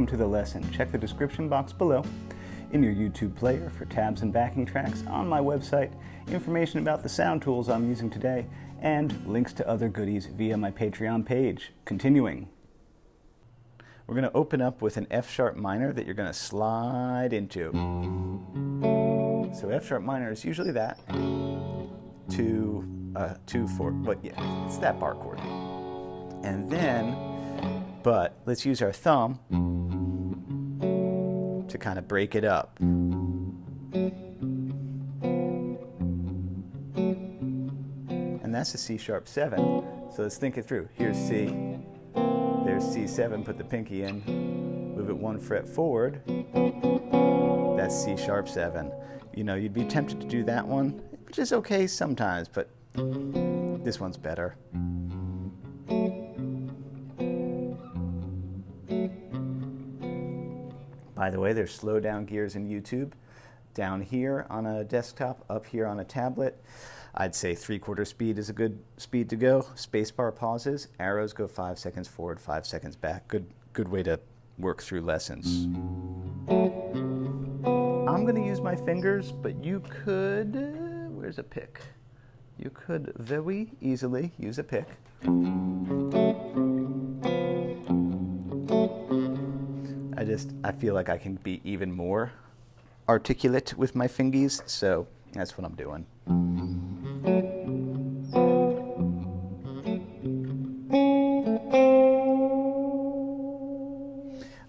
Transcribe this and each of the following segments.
welcome to the lesson. Check the description box below in your YouTube player for tabs and backing tracks, on my website, information about the sound tools I'm using today, and links to other goodies via my Patreon page. Continuing. We're going to open up with an F sharp minor that you're going to slide into. So F sharp minor is usually that. 2, 4, but yeah, it's that bar chord. And then, but let's use our thumb to kind of break it up. And that's a C sharp 7. So let's think it through. Here's C, there's C7, put the pinky in, move it 1 fret forward, that's C sharp 7. You know, you'd be tempted to do that one, which is okay sometimes, but this one's better. By the way, there's slow down gears in YouTube. Down here on a desktop, up here on a tablet. I'd say 3/4 speed is a good speed to go. Spacebar pauses, arrows go 5 seconds forward, 5 seconds back. Good way to work through lessons. I'm going to use my fingers, but you could, where's a pick? You could very easily use a pick. I feel like I can be even more articulate with my fingies, so that's what I'm doing.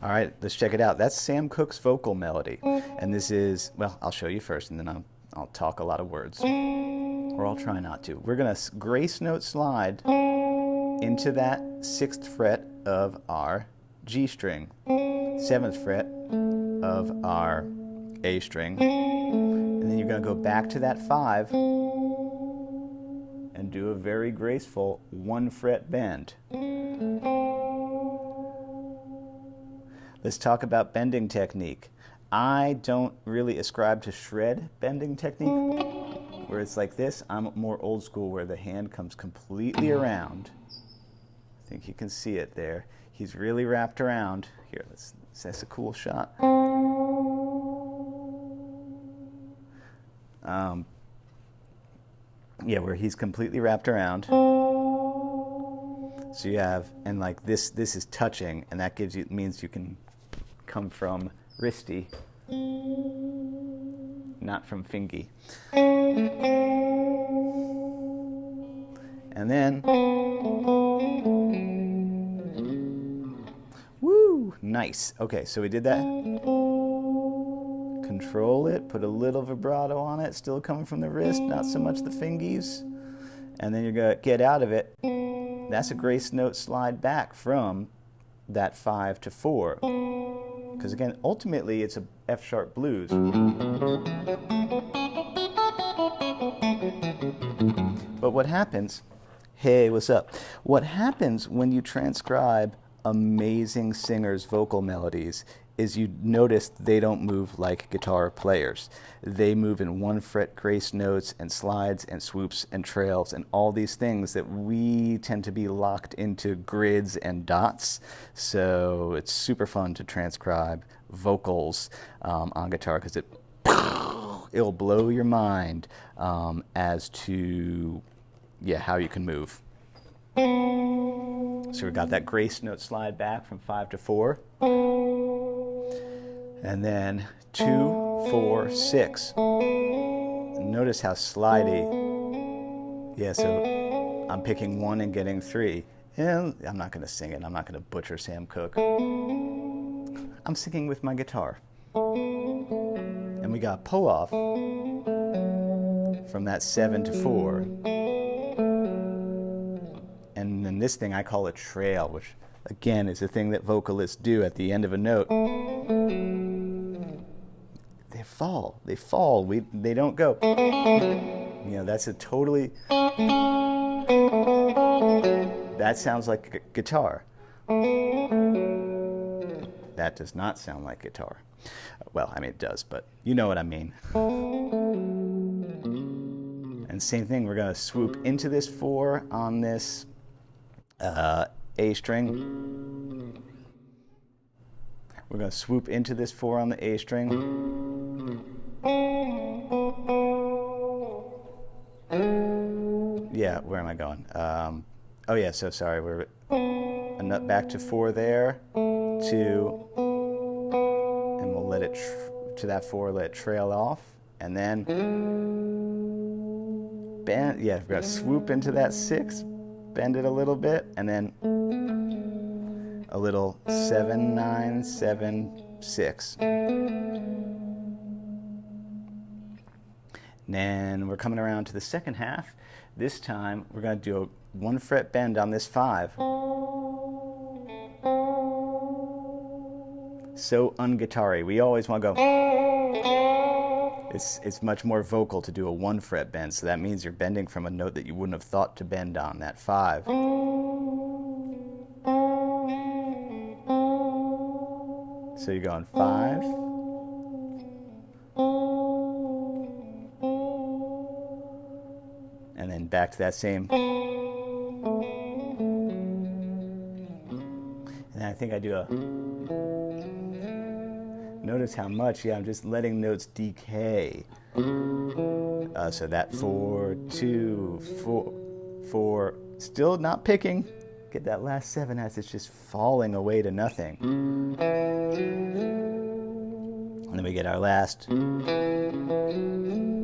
All right, let's check it out. That's Sam Cooke's vocal melody. And this is, well, I'll show you first, and then I'll talk a lot of words. Or I'll try not to. We're going to grace note slide into that 6th fret of our G string, 7th fret of our A string, and then you're going to go back to that 5 and do a very graceful 1 fret bend. Let's talk about bending technique. I don't really ascribe to shred bending technique, where it's like this. I'm more old school, where the hand comes completely around. I think you can see it there. He's really wrapped around. Here, that's a cool shot. Yeah, where he's completely wrapped around. So you have, and like this is touching, and that means you can come from wristy, not from fingy. And then, woo, nice. Okay, so we did that. Control it, put a little vibrato on it, still coming from the wrist, not so much the fingies. And then you're going to get out of it. That's a grace note slide back from that 5 to 4. Because again, ultimately it's a F sharp blues. But what happens, hey, what's up? What happens when you transcribe amazing singers' vocal melodies is you notice they don't move like guitar players. They move in 1 fret grace notes and slides and swoops and trails and all these things that we tend to be locked into grids and dots. So it's super fun to transcribe vocals on guitar, because it'll blow your mind as to how you can move. So we got that grace note slide back from 5 to 4. And then 2, 4, 6. Notice how slidey. Yeah, so I'm picking 1 and getting 3. And I'm not going to sing it. I'm not going to butcher Sam Cooke. I'm singing with my guitar. And we got pull off from that 7 to 4. And then this thing I call a trail, which again is a thing that vocalists do at the end of a note. They fall. They don't go. You know, that's a totally, that sounds like guitar. That does not sound like guitar. Well, I mean, it does, but you know what I mean. And same thing, we're going to swoop into this 4 on this A string. We're going to swoop into this 4 on the A string. Yeah, where am I going? Oh yeah, so sorry. We're a nut back to 4 there, 2, and we'll let it to that 4, let it trail off, and then bend. Yeah, we're going to swoop into that 6, bend it a little bit, and then a little 7, 9, 7, 6. And then we're coming around to the second half. This time we're going to do a 1 fret bend on this 5. So un-guitar-y. We always want to go. It's much more vocal to do a 1 fret bend, so that means you're bending from a note that you wouldn't have thought to bend on, that 5. So you're going 5. And then back to that same. And I think I do a. Notice how much, yeah, I'm just letting notes decay. So that 4, 2, 4, 4, still not picking. Get that last 7 as it's just falling away to nothing. And then we get our last.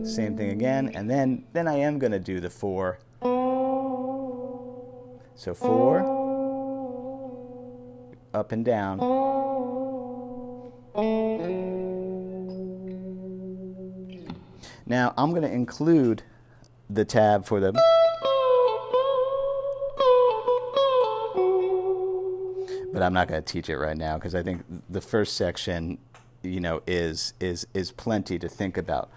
Same thing again, and then I am going to do the 4. So 4, up and down. Now I'm going to include the tab for the, but I'm not going to teach it right now because I think the first section, you know, is plenty to think about.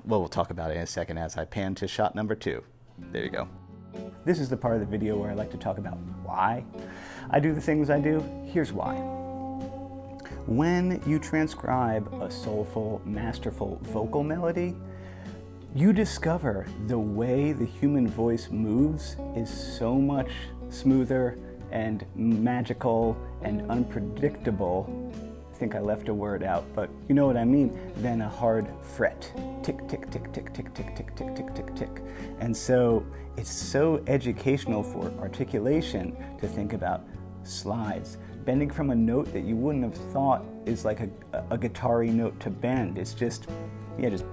Well, we'll talk about it in a second as I pan to shot number 2. There you go. This is the part of the video where I like to talk about why I do the things I do. Here's why. When you transcribe a soulful, masterful vocal melody, you discover the way the human voice moves is so much smoother and magical and unpredictable. I think I left a word out, but you know what I mean, than a hard fret. Tick, tick, tick, tick, tick, tick, tick, tick, tick, tick, tick. And so it's so educational for articulation to think about slides. Bending from a note that you wouldn't have thought is like a guitar-y note to bend. It's just, yeah, just,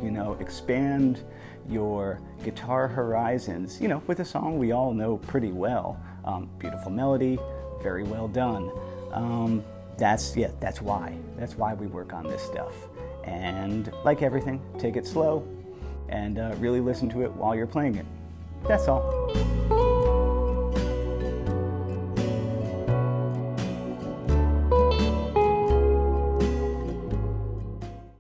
you know, expand your guitar horizons, you know, with a song we all know pretty well. Beautiful melody, very well done. That's why we work on this stuff. And like everything, take it slow and really listen to it while you're playing it. That's all.